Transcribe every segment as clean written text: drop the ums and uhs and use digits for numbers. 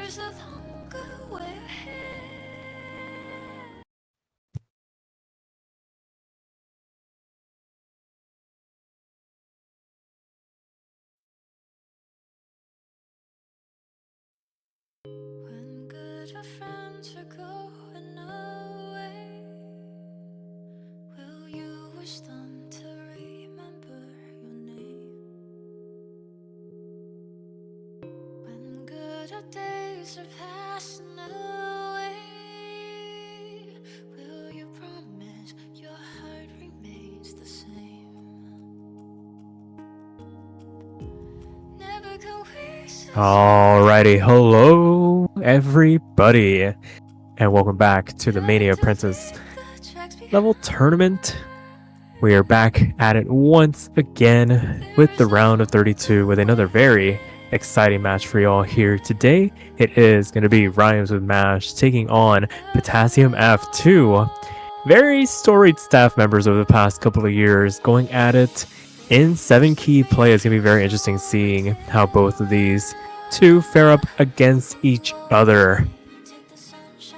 When good friends are going away, will you wish them to remember your name? When good days are passing away, will you promise your heart remains the same? Never can we say Alrighty, hello everybody, and welcome back to the Mania Princess level tournament. We are back at it once again with the round of 32 with another very exciting match for y'all here today. It is going to be RhymesWithMash taking on PotassiumF, two very storied staff members over the past couple of years going at it in 7-key play. It's going to be very interesting seeing how both of these two fare up against each other.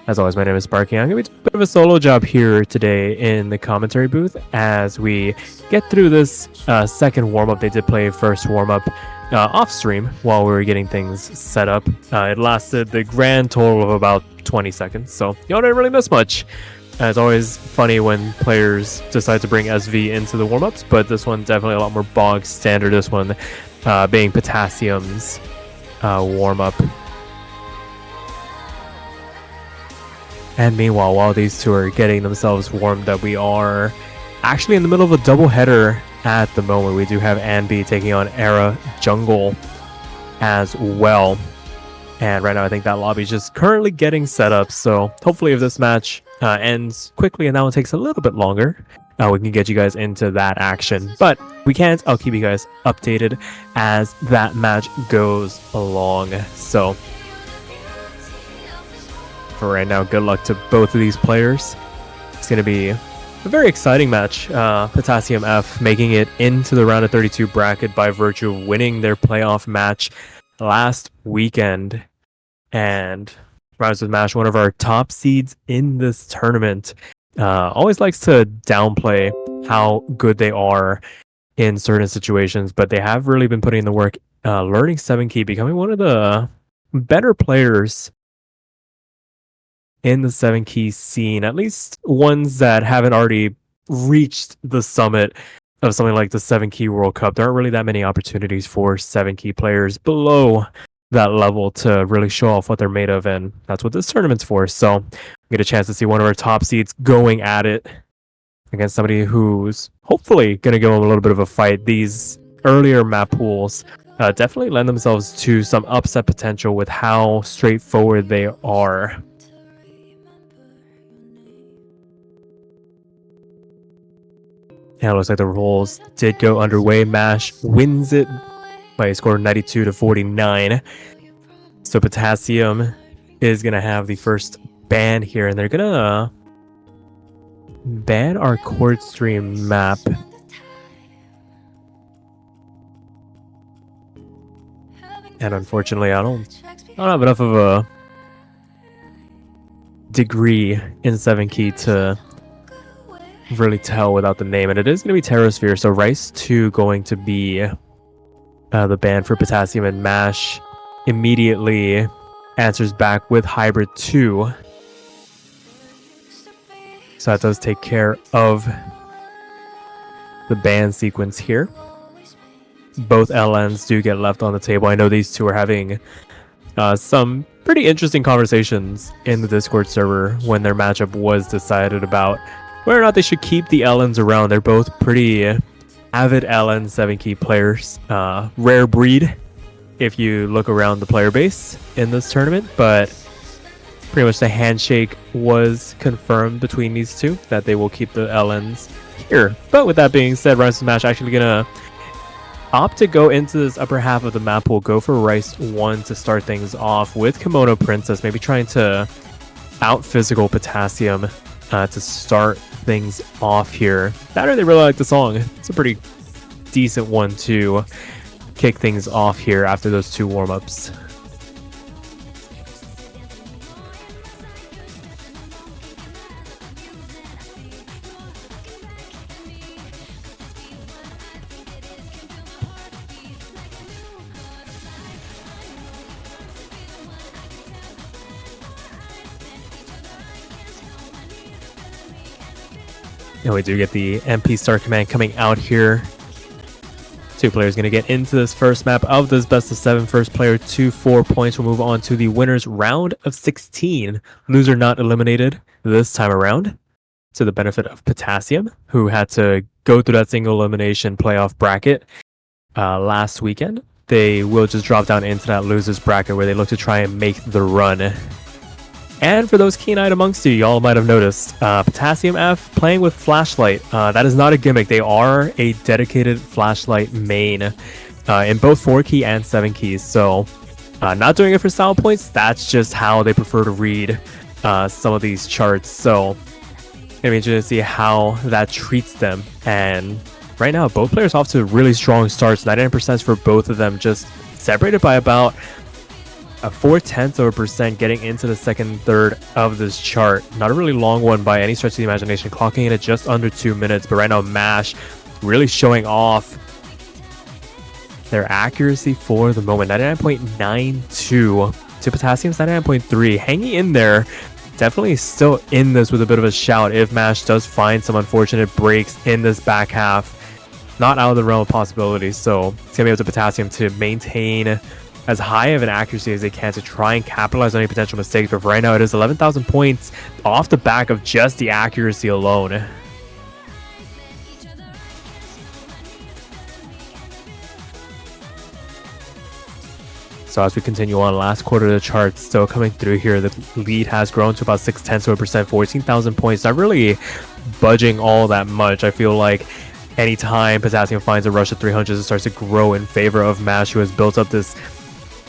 As always, my name is Sparky. I'm going to be doing a bit of a solo job here today in the commentary booth as we get through this second warm-up. They did play first warm-up off stream while we were getting things set up. It lasted the grand total of about 20 seconds, so y'all didn't really miss much. It's always funny when players decide to bring SV into the warm-ups, but this one definitely a lot more bog standard. This one being Potassium's warm-up. And meanwhile, while these two are getting themselves warmed up, we are actually in the middle of a double header at the moment. We do have Annbee taking on Era Jungle as well. And right now, I think that lobby is just currently getting set up. So hopefully if this match ends quickly and that one takes a little bit longer, we can get you guys into that action. But we can't. I'll keep you guys updated as that match goes along. So for right now, good luck to both of these players. It's going to be a very exciting match. PotassiumF making it into the round of 32 bracket by virtue of winning their playoff match last weekend. And RhymesWithMash, one of our top seeds in this tournament, always likes to downplay how good they are in certain situations, but they have really been putting in the work, learning 7-key, becoming one of the better players in the 7-key scene, at least ones that haven't already reached the summit of something like the 7-key World Cup. There aren't really that many opportunities for 7-key players below that level to really show off what they're made of, and that's what this tournament's for. So we get a chance to see one of our top seeds going at it against somebody who's hopefully going to give them a little bit of a fight. These earlier map pools definitely lend themselves to some upset potential with how straightforward they are. And it looks like the rolls did go underway. Mash wins it by a score of 92-49. So Potassium is going to have the first ban here, and they're going to ban our Chord Stream map. And unfortunately, I don't have enough of a degree in 7-key to really tell without the name, and it is going to be Terrasphere. So Rice 2 going to be the ban for Potassium, and Mash immediately answers back with Hybrid 2. So that does take care of the ban sequence here. Both LNs do get left on the table. I know these two are having some pretty interesting conversations in the Discord server when their matchup was decided about whether or not they should keep the LNs around. They're both pretty avid LN 7-key players. Rare breed if you look around the player base in this tournament, but pretty much the handshake was confirmed between these two that they will keep the LNs here. But with that being said, RhymesWithMash actually gonna opt to go into this upper half of the map. We'll go for Rice 1 to start things off with Kimono Princess, maybe trying to out physical Potassium to start things off here. That, or they really like the song. It's a pretty decent one to kick things off here after those two warm-ups. And we do get the MP start command coming out here. Two players going to get into this first map of this best of 7. First player to 4 points will move on to the winners round of 16. Loser not eliminated this time around, to the benefit of Potassium, who had to go through that single elimination playoff bracket last weekend. They will just drop down into that losers bracket where they look to try and make the run. And for those keen-eyed amongst you, y'all might have noticed PotassiumF playing with Flashlight. That is not a gimmick. They are a dedicated Flashlight main in both 4 key and 7 keys. So not doing it for style points. That's just how they prefer to read some of these charts. So gonna be interesting to see how that treats them. And right now, both players off to really strong starts. 99% for both of them, just separated by about a 0.4% getting into the second third of this chart. Not a really long one by any stretch of the imagination, clocking in at just under 2 minutes. But right now, Mash really showing off their accuracy for the moment. 99.92 to Potassium's 99.3, hanging in there. Definitely still in this with a bit of a shout if Mash does find some unfortunate breaks in this back half. Not out of the realm of possibilities. So it's gonna be up to Potassium to maintain as high of an accuracy as they can to try and capitalize on any potential mistakes. But for right now, it is 11,000 points off the back of just the accuracy alone. So as we continue on, last quarter of the chart still coming through here. The lead has grown to about 0.6%, 14,000 points. Not really budging all that much. I feel like anytime Potassium finds a rush of 300s, it starts to grow in favor of Mash, who has built up this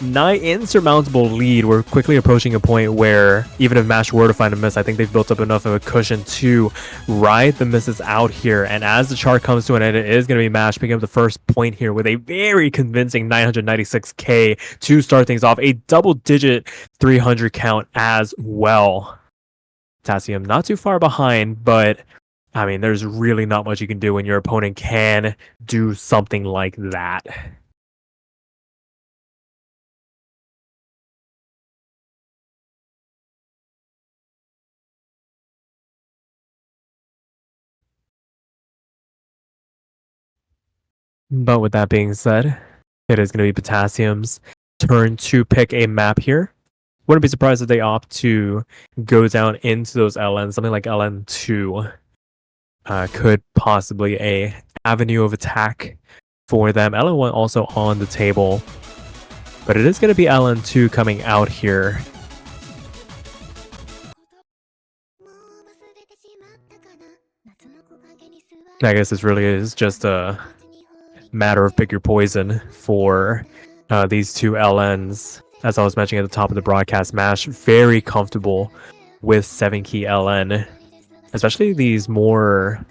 nigh insurmountable lead. We're quickly approaching a point where even if Mash were to find a miss, I think they've built up enough of a cushion to ride the misses out here. And as the chart comes to an end, it is going to be Mash picking up the first point here with a very convincing 996k to start things off. A double-digit 300 count as well. Potassium not too far behind, but I mean, there's really not much you can do when your opponent can do something like that. But with that being said, it is going to be Potassium's turn to pick a map here. Wouldn't be surprised if they opt to go down into those LNs. Something like LN2 could possibly a avenue of attack for them. LN1 also on the table, but it is going to be LN2 coming out here. I guess this really is just a matter of pick your poison for these two LNs. As I was mentioning at the top of the broadcast, Mash very comfortable with 7 key LN, especially these more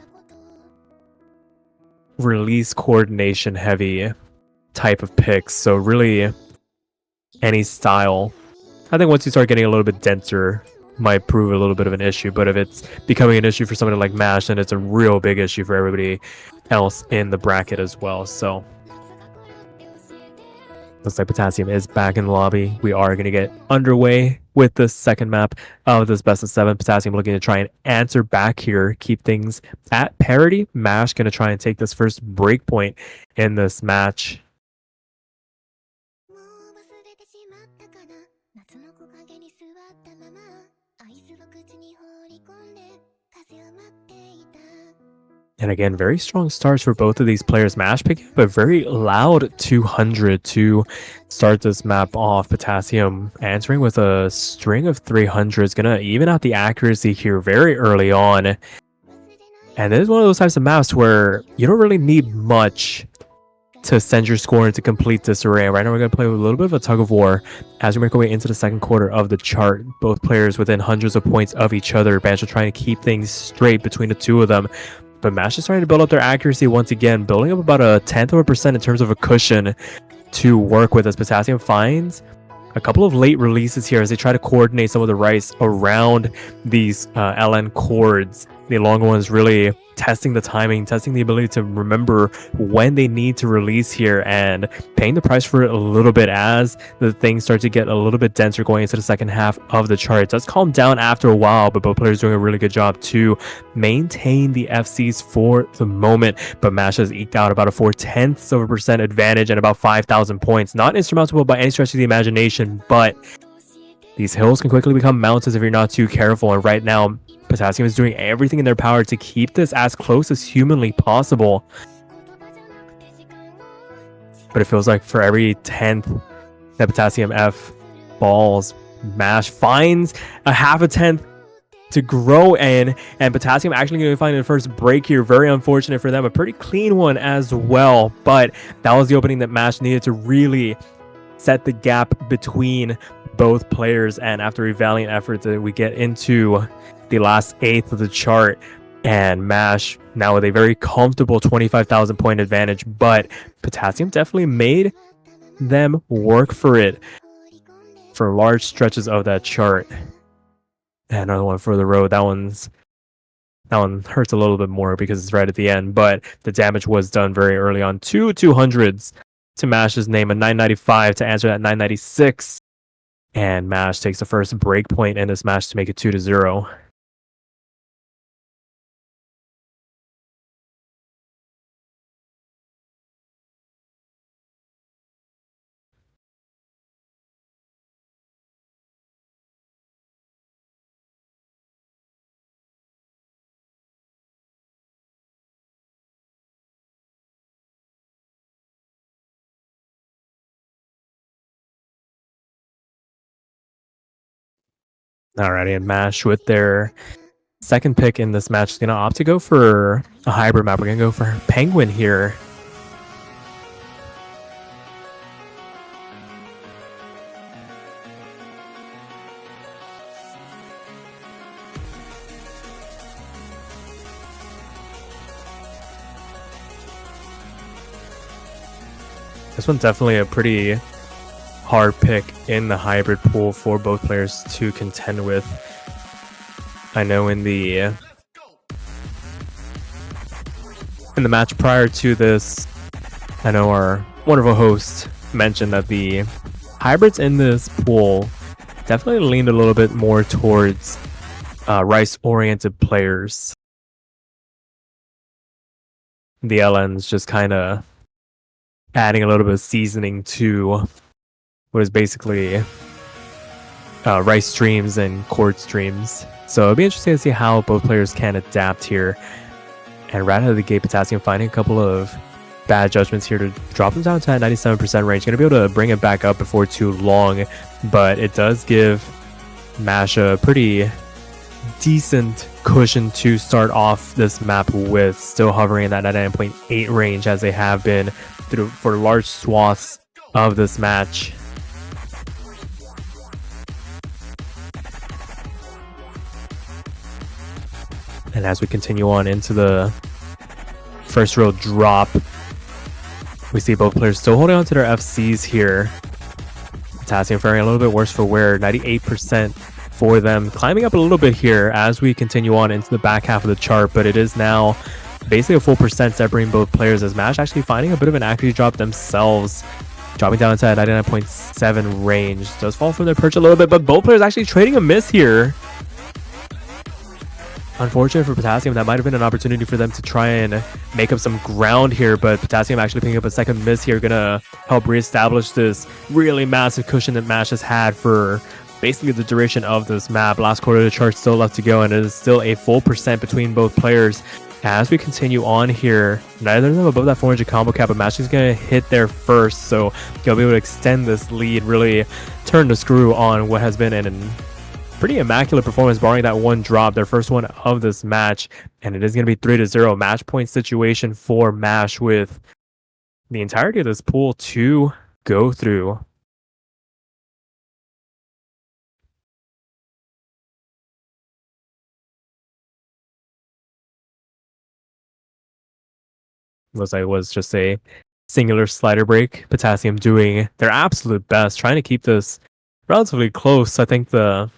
release coordination heavy type of picks. So really any style. I think once you start getting a little bit denser might prove a little bit of an issue, but if it's becoming an issue for somebody like Mash, then it's a real big issue for everybody else in the bracket as well. So looks like Potassium is back in the lobby. We are going to get underway with the second map of this best of 7. Potassium looking to try and answer back here, keep things at parity. Mash going to try and take this first break point in this match. And again, very strong starts for both of these players. Mash picking up a very loud 200 to start this map off. Potassium answering with a string of 300s. Gonna even out the accuracy here very early on. And this is one of those types of maps where you don't really need much to send your score into complete disarray. Right now we're going to play with a little bit of a tug of war as we make our way into the second quarter of the chart. Both players within hundreds of points of each other. Banjo trying to keep things straight between the two of them. But Mash is starting to build up their accuracy once again, building up about a 0.1% in terms of a cushion to work with as Potassium finds a couple of late releases here as they try to coordinate some of the rice around these LN chords. the long ones really testing the timing, testing the ability to remember when they need to release here, and paying the price for it a little bit as the things start to get a little bit denser going into the second half of the chart. It does calm down after a while, but both players doing a really good job to maintain the FCs for the moment. But Mash has eked out about a 0.4% advantage and about 5,000 points. Not insurmountable by any stretch of the imagination, but these hills can quickly become mountains if you're not too careful. And right now, Potassium is doing everything in their power to keep this as close as humanly possible. But it feels like for every 10th that PotassiumF falls, Mash finds a half a tenth to grow in, and Potassium actually going to find the first break here. Very unfortunate for them, a pretty clean one as well, but that was the opening that Mash needed to really set the gap between both players. And after a valiant effort, we get into the last eighth of the chart, and Mash now with a very comfortable 25,000 point advantage, but Potassium definitely made them work for it for large stretches of that chart. And another one for the road. That one hurts a little bit more because it's right at the end, but the damage was done very early on. 200s to Mash's name, a 995 to answer that 996. And Mash takes the first break point in this match to make it 2-0. Alrighty, and Mash with their second pick in this match is going to opt to go for a hybrid map. We're going to go for Penguin here. This one's definitely a pretty hard pick in the hybrid pool for both players to contend with. I know in the match prior to this, I know our wonderful host mentioned that the hybrids in this pool definitely leaned a little bit more towards Rice-oriented players. The LNs just kind of adding a little bit of seasoning to what is basically Rice streams and Chord streams. So it'll be interesting to see how both players can adapt here. And right out of the gate, Potassium finding a couple of bad judgments here to drop them down to that 97% range. Going to be able to bring it back up before too long, but it does give Mash a pretty decent cushion to start off this map with, still hovering in that 99.8 range as they have been for large swaths of this match. And as we continue on into the first row drop, we see both players still holding on to their FCs here. Potassium faring a little bit worse for wear, 98% for them, climbing up a little bit here as we continue on into the back half of the chart, but it is now basically a full percent separating both players, as Mash actually finding a bit of an accuracy drop themselves, dropping down to that 99.7 range. Does fall from their perch a little bit, but both players actually trading a miss here. Unfortunate for Potassium, that might have been an opportunity for them to try and make up some ground here, but Potassium actually picking up a second miss here, gonna help reestablish this really massive cushion that Mash has had for basically the duration of this map. Last quarter of the chart still left to go, and it is still a full percent between both players. As we continue on here, neither of them above that 400 combo cap, but Mash is going to hit there first, so he'll be able to extend this lead, really turn the screw on what has been an pretty immaculate performance, barring that one drop, their first one of this match. And it is going to be 3-0 match point situation for Mash, with the entirety of this pool to go through. Was just a singular slider break. Potassium doing their absolute best, trying to keep this relatively close. I think the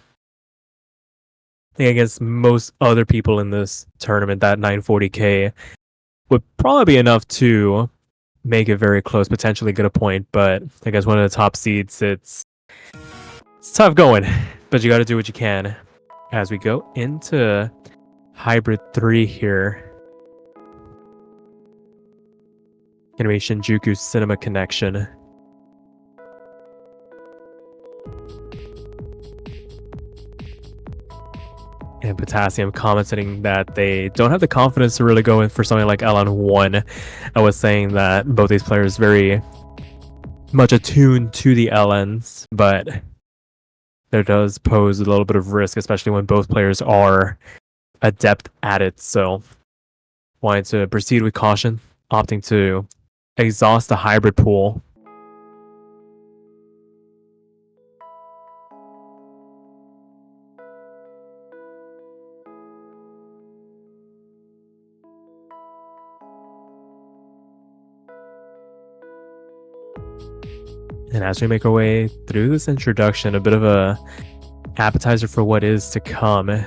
I think against most other people in this tournament, that 940k would probably be enough to make it very close, potentially get a point. But I guess one of the top seeds, it's tough going. But you got to do what you can as we go into Hybrid 3 here. Gonna be Shinjuku Cinema Connection. And Potassium commenting that they don't have the confidence to really go in for something like LN1. I was saying that both these players very much attuned to the LNs, but there does pose a little bit of risk, especially when both players are adept at it. So wanting to proceed with caution, opting to exhaust the hybrid pool. And as we make our way through this introduction, a bit of a appetizer for what is to come. It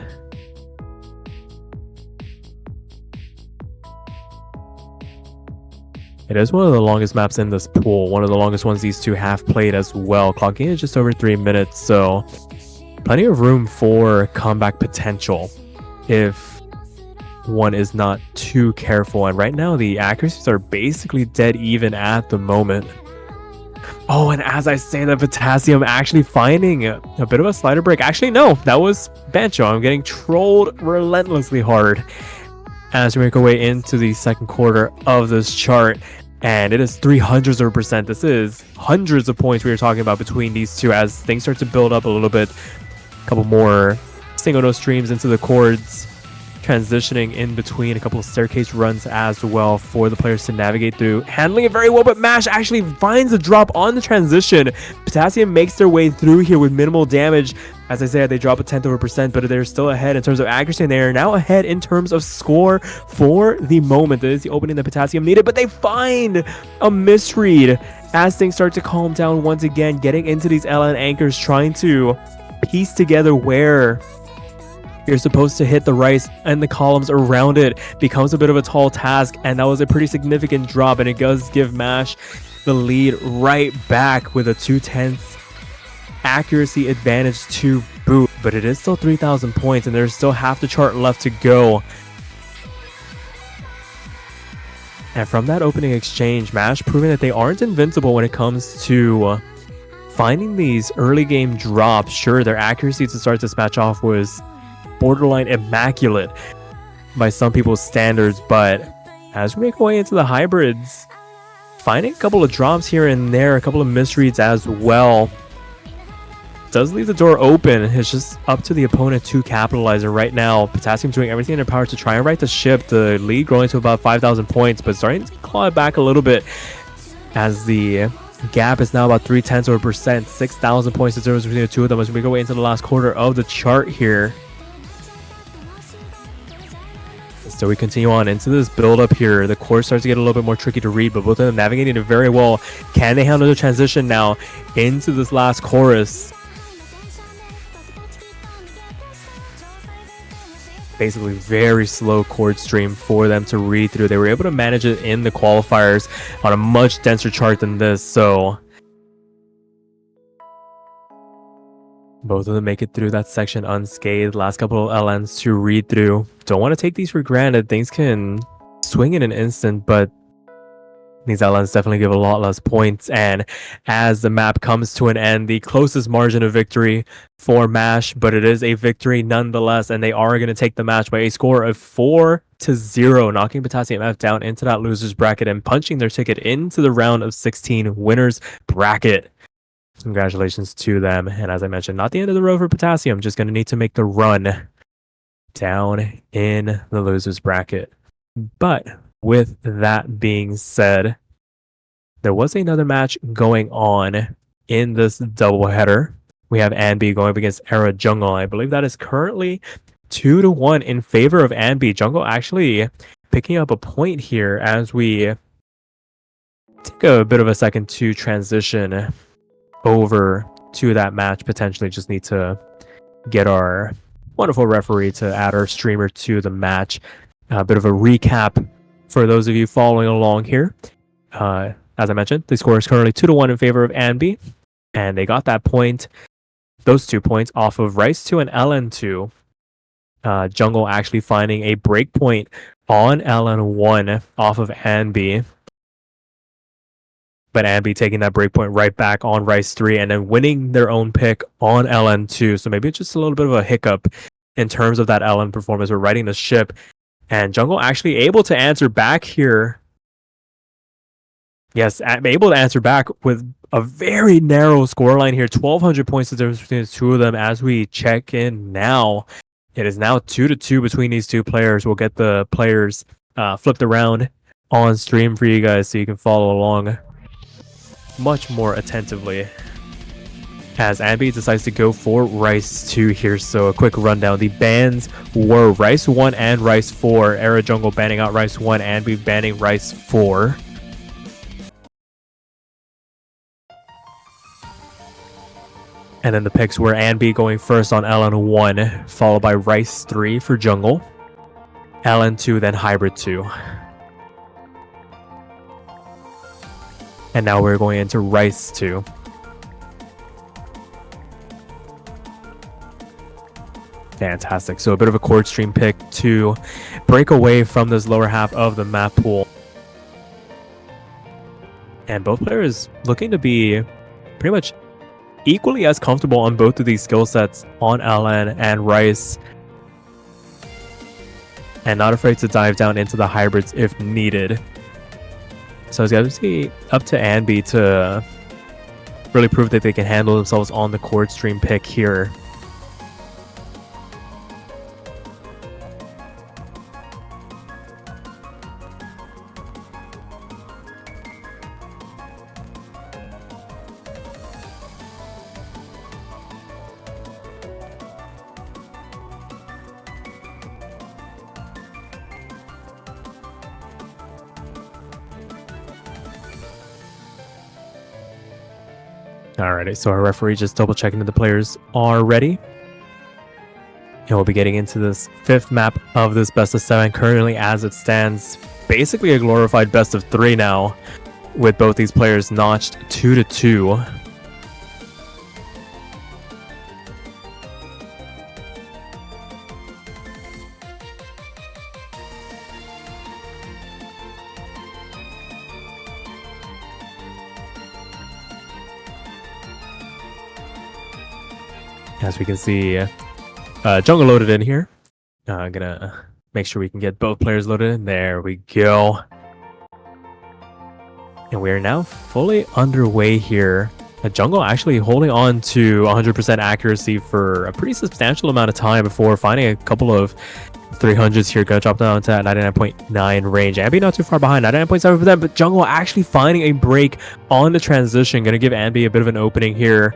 is one of the longest maps in this pool, one of the longest ones these two have played as well, clocking in just over 3 minutes, so plenty of room for comeback potential if one is not too careful. And right now the accuracies are basically dead even at the moment. Oh, and as I say that, Potassium actually finding a bit of a slider break. Actually, no, that was Bancho. I'm getting trolled relentlessly hard as we make our way into the second quarter of this chart. And it is 300%. This is hundreds of points we are talking about between these two as things start to build up a little bit. A couple more single note streams into the chords, transitioning in between, a couple of staircase runs as well for the players to navigate through, handling it very well. But Mash actually finds a drop on the transition. Potassium makes their way through here with minimal damage. As I said, they drop a 10th of a percent, but they're still ahead in terms of accuracy, and they are now ahead in terms of score for the moment. That is the opening that Potassium needed, but they find a misread as things start to calm down once again, getting into these LN anchors, trying to piece together where you're supposed to hit the rice, and the columns around it becomes a bit of a tall task, and that was a pretty significant drop, and it does give Mash the lead right back with a 2/10 accuracy advantage to boot. But it is still 3,000 points, and there's still half the chart left to go. And from that opening exchange, Mash proving that they aren't invincible when it comes to finding these early game drops. Sure, their accuracy to start this match off was borderline immaculate by some people's standards, but as we make our way into the hybrids, finding a couple of drops here and there, a couple of misreads as well, does leave the door open. It's just up to the opponent to capitalize. And right now, Potassium doing everything in their power to try and right the ship. The lead growing to about 5,000 points, but starting to claw it back a little bit as the gap is now about 0.3 of a percent, 6,000 points to zero between the two of them as we go into the last quarter of the chart here. So we continue on into this build up here. The course starts to get a little bit more tricky to read, but both of them navigating it very well. Can they handle the transition now into this last chorus? Basically very slow chord stream for them to read through. They were able to manage it in the qualifiers on a much denser chart than this, so both of them make it through that section unscathed. Last couple of LNs to read through. Don't want to take these for granted. Things can swing in an instant, but these LNs definitely give a lot less points. And as the map comes to an end, the closest margin of victory for Mash, but it is a victory nonetheless, and they are going to take the match by a score of 4-0, knocking PotassiumF down into that losers bracket and punching their ticket into the round of 16 winners bracket. Congratulations to them. And as I mentioned, not the end of the road for Potassium, just going to need to make the run down in the losers bracket. But with that being said, there was another match going on in this doubleheader. We have Annbee going up against Era Jungle. I believe that is currently 2-1 in favor of Annbee. Jungle actually picking up a point here as we take a bit of a second to transition over to that match. Potentially just need to get our wonderful referee to add our streamer to the match. A bit of a recap for those of you following along here. As I mentioned, the score is currently 2-1 in favor of Annbee, and they got that point, those 2 points off of Rice2 and LN2. Jungle actually finding a breakpoint on LN1 off of Annbee. But Annbee taking that breakpoint right back on Rice3 and then winning their own pick on LN2. So maybe it's just a little bit of a hiccup in terms of that LN performance. We're riding the ship. And Jungle actually able to answer back here. Yes, able to answer back with a very narrow scoreline here. 1,200 points the difference between the two of them as we check in now. It is now 2-2 between these two players. We'll get the players flipped around on stream for you guys so you can follow along much more attentively as Annbee decides to go for Rice2 here. So a quick rundown. The bans were Rice1 and Rice4. Era Jungle banning out Rice1, Annbee banning Rice4. And then the picks were Annbee going first on LN1, followed by Rice3 for Jungle, LN2, then Hybrid 2. And now we're going into Rice2. Fantastic. So a bit of a chord stream pick to break away from this lower half of the map pool. And both players looking to be pretty much equally as comfortable on both of these skill sets on LN and Rice. And not afraid to dive down into the hybrids if needed. So it's going to be up to Annbee to really prove that they can handle themselves on the chord stream pick here. Alrighty, so our referee just double checking that the players are ready. And we'll be getting into this 5th map of this best of 7. Currently, as it stands, basically a glorified best of 3 now, with both these players notched 2-2. As we can see, Jungle loaded in here. Gonna make sure we can get both players loaded in. There we go. And we are now fully underway here. Jungle actually holding on to 100% accuracy for a pretty substantial amount of time before finding a couple of 300s here. Gonna drop down to 99.9 range. Annbee not too far behind, 99.7 for them, but Jungle actually finding a break on the transition. Gonna give Annbee a bit of an opening here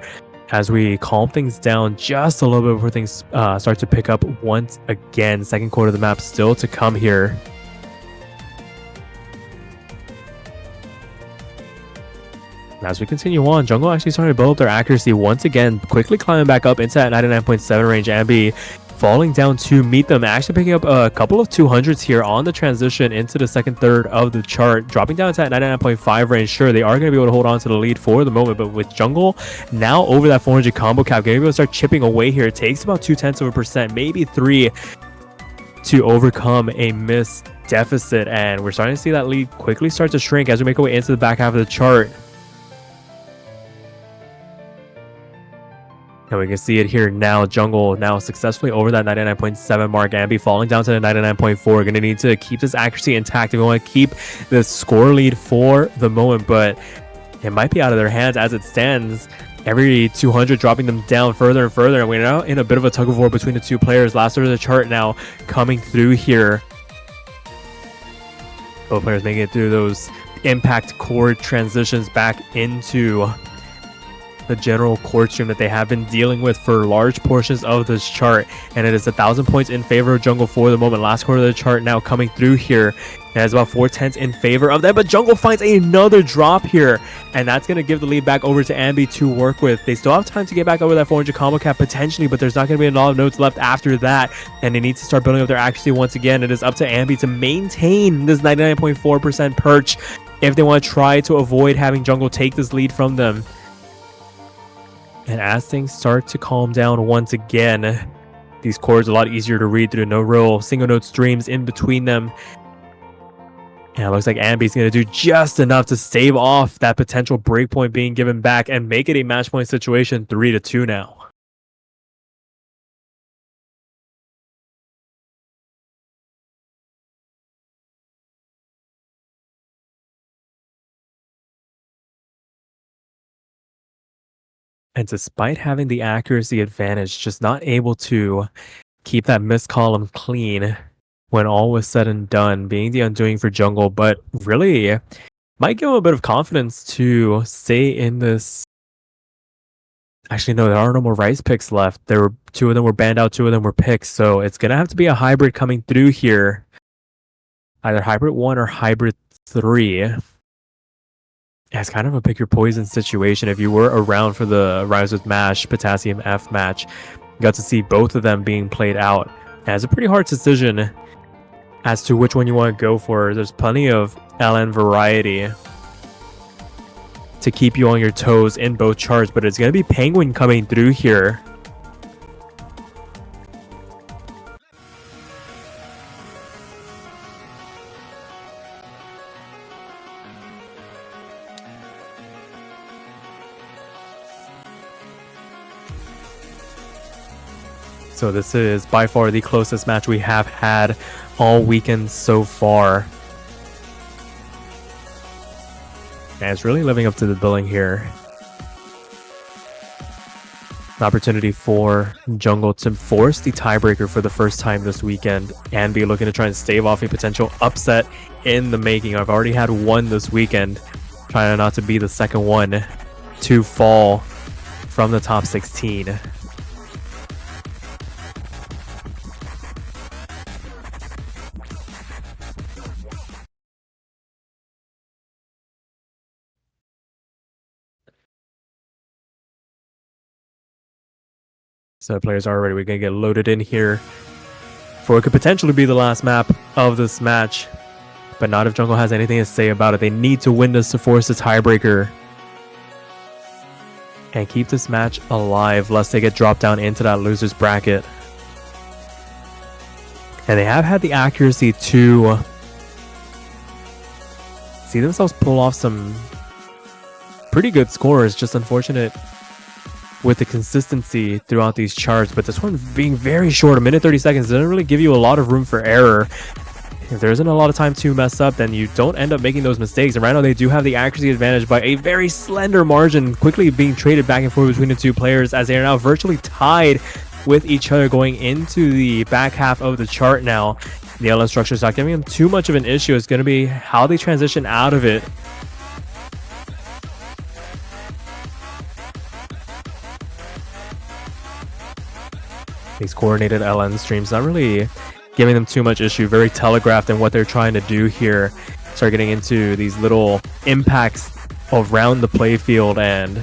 as we calm things down just a little bit before things start to pick up once again. Second quarter of the map still to come here. As we continue on, Jungle actually starting to build up their accuracy once again, quickly climbing back up into that 99.7 range. Annbee falling down to meet them, actually picking up a couple of 200s here on the transition into the second third of the chart, dropping down to that 99.5 range. Sure, they are going to be able to hold on to the lead for the moment, but with Jungle now over that 400 combo cap, going to be able to start chipping away here. It takes about 0.2%, maybe 3 to overcome a miss deficit, and we're starting to see that lead quickly start to shrink as we make our way into the back half of the chart. And we can see it here now. Jungle now successfully over that 99.7 mark. Annbee falling down to the 99.4. Going to need to keep this accuracy intact if we want to keep the score lead for the moment, but it might be out of their hands as it stands. Every 200 dropping them down further and further, and we're now in a bit of a tug of war between the two players. Last of the chart now coming through here. Both players making it through those impact chord transitions back into the general chord stream that they have been dealing with for large portions of this chart, and it is 1,000 points in favor of Jungle for the moment. Last quarter of the chart now coming through here, And it's about 4/10 in favor of them, but Jungle finds another drop here, and that's going to give the lead back over to Annbee to work with. They still have time to get back over that 400 combo cap potentially, but there's not going to be a lot of notes left after that, and they need to start building up their accuracy once again. It is up to Annbee to maintain this 99.4% perch if they want to try to avoid having Jungle take this lead from them. And as things start to calm down once again, these chords are a lot easier to read through. No real single note streams in between them. And it looks like Annbee's going to do just enough to stave off that potential breakpoint being given back and make it a match point situation, 3-2 now. And despite having the accuracy advantage, just not able to keep that missed column clean when all was said and done, being the undoing for Jungle, but really might give him a bit of confidence to stay in this. Actually, no, there are no more Rice picks left. There were 2 of them were banned out, 2 of them were picks, so it's going to have to be a hybrid coming through here. Either hybrid 1 or hybrid 3. Yeah, it's kind of a pick your poison situation. If you were around for the RhymesWithMash PotassiumF match, you got to see both of them being played out. And it's a pretty hard decision as to which one you want to go for. There's plenty of LN variety to keep you on your toes in both charts, but it's going to be Penguin coming through here. So this is by far the closest match we have had all weekend so far. And it's really living up to the billing here. An opportunity for Jungle to force the tiebreaker for the first time this weekend. Annbee looking to try and stave off a potential upset in the making. I've already had one this weekend. Trying not to be the second one to fall from the top 16. So players are ready. We're going to get loaded in here for what could potentially be the last map of this match. But not if Jungle has anything to say about it. They need to win this to force the tiebreaker and keep this match alive lest they get dropped down into that loser's bracket. And they have had the accuracy to see themselves pull off some pretty good scores. Just unfortunate with the consistency throughout these charts, but this one being very short, 1:30 doesn't really give you a lot of room for error. If there isn't a lot of time to mess up, then you don't end up making those mistakes. And right now they do have the accuracy advantage by a very slender margin, quickly being traded back and forth between the two players as they are now virtually tied with each other going into the back half of the chart now. The LN structure is not giving them too much of an issue. It's going to be how they transition out of it. These coordinated LN streams not really giving them too much issue. Very telegraphed in what they're trying to do here. Start getting into these little impacts around the playfield, and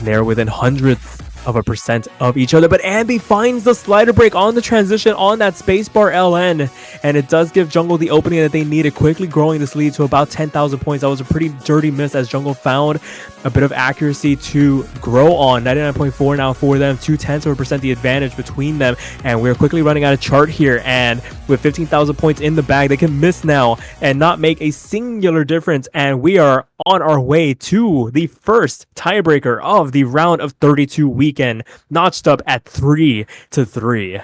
they're within hundredths of a percent of each other. But Annbee finds the slider break on the transition on that spacebar LN, and it does give Jungle the opening that they needed, quickly growing this lead to about 10,000 points. That was a pretty dirty miss as Jungle found a bit of accuracy to grow on. 99.4 now for them, 0.2% the advantage between them, and we're quickly running out of chart here. And with 15,000 points in the bag, they can miss now and not make a singular difference, and we are on our way to the first tiebreaker of the round of 32 weekend, notched up at 3-3.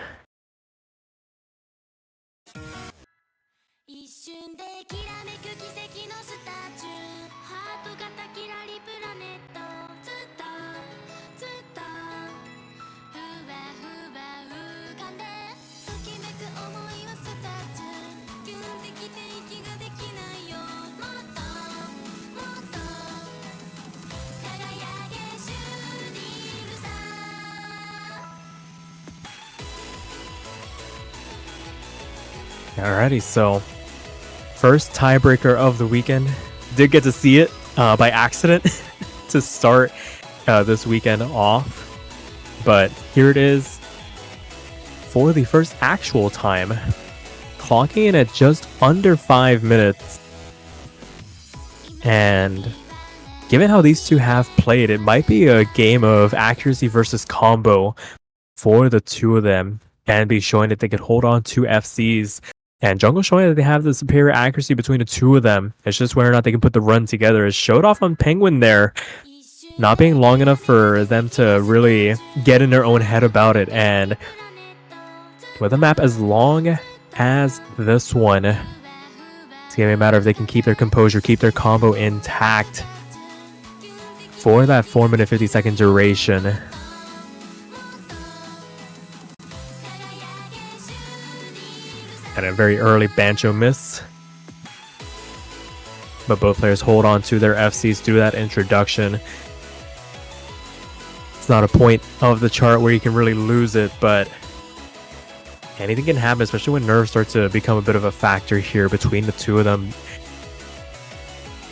Alrighty, so first tiebreaker of the weekend. Did get to see it by accident to start this weekend off. But here it is for the first actual time. Clocking in at just under 5 minutes. And given how these two have played, it might be a game of accuracy versus combo for the two of them. Annbee showing that they could hold on to FCs. And Jungle showing that they have the superior accuracy between the two of them. It's just whether or not they can put the run together. It showed off on Penguin there. Not being long enough for them to really get in their own head about it. And with a map as long as this one, it's going to be a matter if they can keep their composure, keep their combo intact for that 4 minute 50 second duration. And a very early Bancho miss. But both players hold on to their FCs through that introduction. It's not a point of the chart where you can really lose it, but anything can happen, especially when nerves start to become a bit of a factor here between the two of them.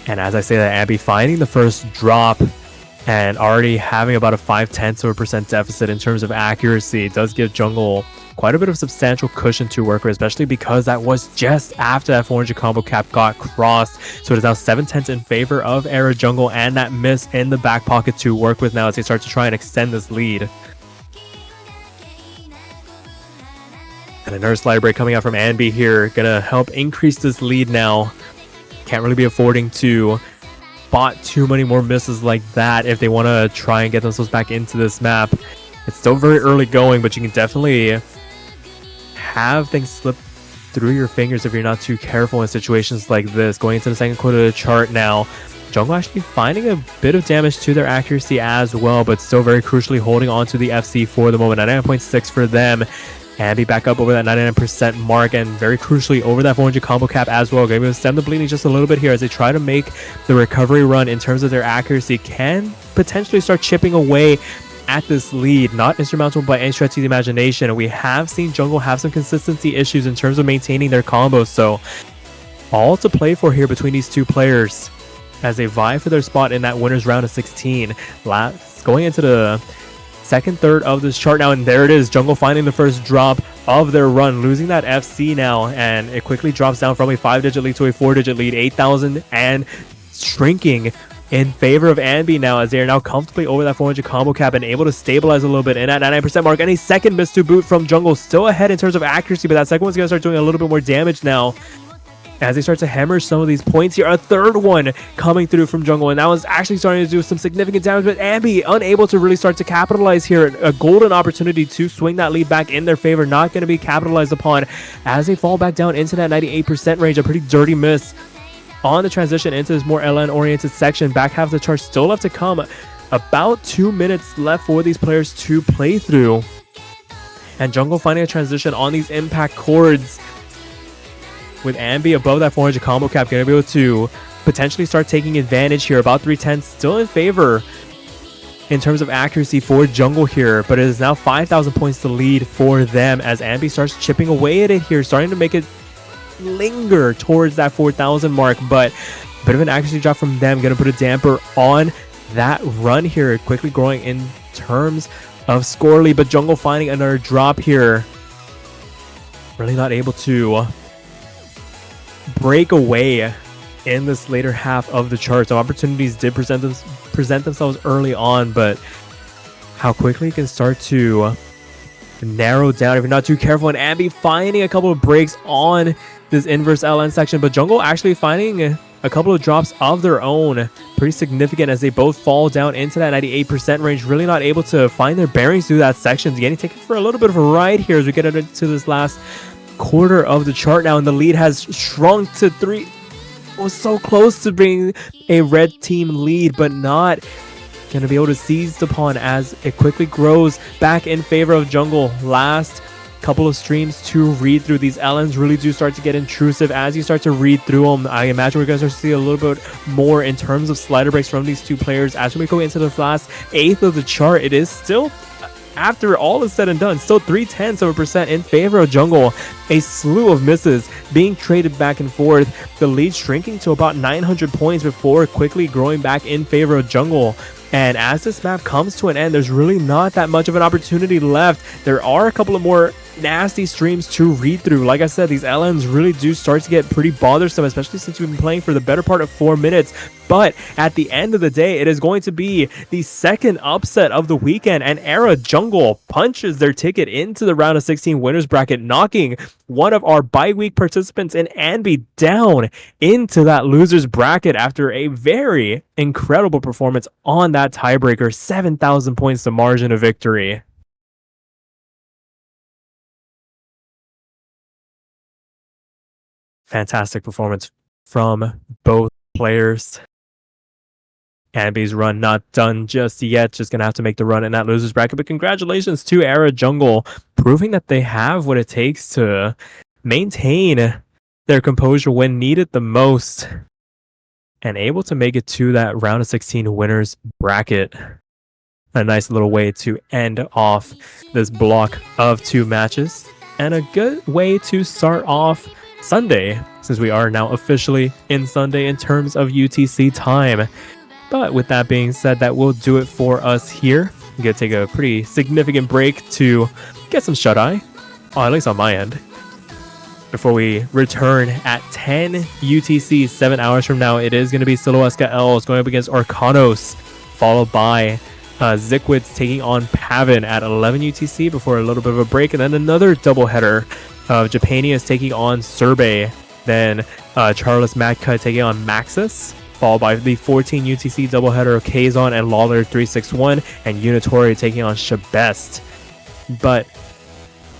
And as I say that, Annbee finding the first drop and already having about a 0.5% deficit in terms of accuracy does give Jungle quite a bit of substantial cushion to work with, especially because that was just after that 400 combo cap got crossed. So it is now 7/10 in favor of Era Jungle, and that miss in the back pocket to work with now as they start to try and extend this lead. And a nerve slider break coming out from Annbee here, gonna help increase this lead now. Can't really be affording to spot too many more misses like that if they want to try and get themselves back into this map. It's still very early going, but you can definitely have things slip through your fingers if you're not too careful in situations like this. Going into the second quarter of the chart now, Jungle actually finding a bit of damage to their accuracy as well, but still very crucially holding on to the FC for the moment. 99.6 for them. Annbee back up over that 99% mark, and very crucially over that 400 combo cap as well. Going to stem the bleeding just a little bit here as they try to make the recovery run in terms of their accuracy. Can potentially start chipping away at this lead. Not insurmountable by any stretch of the imagination. We have seen Jungle have some consistency issues in terms of maintaining their combos, so all to play for here between these two players as they vie for their spot in that winner's round of 16. Going into the second third of this chart now, and there it is, Jungle finding the first drop of their run, losing that FC now, and it quickly drops down from a 5-digit lead to a 4-digit lead, 8,000, and shrinking in favor of Annbee now as they are now comfortably over that 400 combo cap and able to stabilize a little bit in at 99% mark. And a second miss to boot from Jungle, still ahead in terms of accuracy, but that second one's going to start doing a little bit more damage now as they start to hemorrhage some of these points here. A third one coming through from Jungle, and that was actually starting to do some significant damage, but Annbee unable to really start to capitalize here. A golden opportunity to swing that lead back in their favor, not going to be capitalized upon as they fall back down into that 98% range. A pretty dirty miss on the transition into this more LN-oriented section. Back half of the chart still left to come. About 2 minutes left for these players to play through. And Jungle finding a transition on these impact chords, with Annbee above that 400 combo cap, going to be able to potentially start taking advantage here. About 310 still in favor in terms of accuracy for Jungle here, but it is now 5,000 points to lead for them as Annbee starts chipping away at it here, starting to make it linger towards that 4,000 mark, but a bit of an accuracy drop from them, going to put a damper on that run here, quickly growing in terms of score lead, but Jungle finding another drop here, really not able to break away in this later half of the chart. So opportunities did present themselves early on, but how quickly it can start to narrow down if you're not too careful. And Annbee finding a couple of breaks on this inverse LN section, but Jungle actually finding a couple of drops of their own, pretty significant as they both fall down into that 98% range, really not able to find their bearings through that section. Getting taken for a little bit of a ride here as we get into this last quarter of the chart now, and the lead has shrunk to 3. It was so close to being a red team lead, but not going to be able to seize upon as it quickly grows back in favor of Jungle. Last couple of streams to read through. These LNs really do start to get intrusive as you start to read through them. I imagine we're going to start to see a little bit more in terms of slider breaks from these two players as we go into the last eighth of the chart. It is still after all is said and done, still 0.3% in favor of jungle. A slew of misses being traded back and forth. The lead shrinking to about 900 points before quickly growing back in favor of jungle. And as this map comes to an end, there's really not that much of an opportunity left. There are a couple of more nasty streams to read through. Like I said, these LMs really do start to get pretty bothersome, especially since we've been playing for the better part of 4 minutes. But at the end of the day, it is going to be the second upset of the weekend, and Era Jungle punches their ticket into the round of 16 winners bracket, knocking one of our bye-week participants in Annbee down into that losers bracket after a very incredible performance on that tiebreaker. 7,000 points to margin of victory. Fantastic performance from both players. Annbee's run not done just yet, just gonna have to make the run in that losers bracket, but congratulations to Era Jungle, proving that they have what it takes to maintain their composure when needed the most, and able to make it to that round of 16 winners bracket. A nice little way to end off this block of 2 matches, and a good way to start off Sunday, since we are now officially in Sunday in terms of UTC time. But with that being said, that will do it for us here. I'm going to take a pretty significant break to get some shut-eye, at least on my end, before we return at 10 UTC, 7 hours from now. It is going to be Siloeska Els going up against Orkanos, followed by Zikwitz taking on Pavin at 11 UTC before a little bit of a break, and then another doubleheader of Japania's taking on Serbe, then Charles Matka taking on Maxis, followed by the 14 UTC doubleheader of Kazon and Lawler 361, and Unitori taking on Shabest. But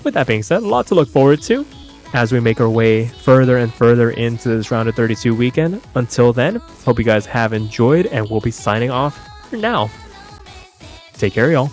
with that being said, a lot to look forward to as we make our way further and further into this round of 32 weekend. Until then, hope you guys have enjoyed, and we'll be signing off for now. Take care, y'all.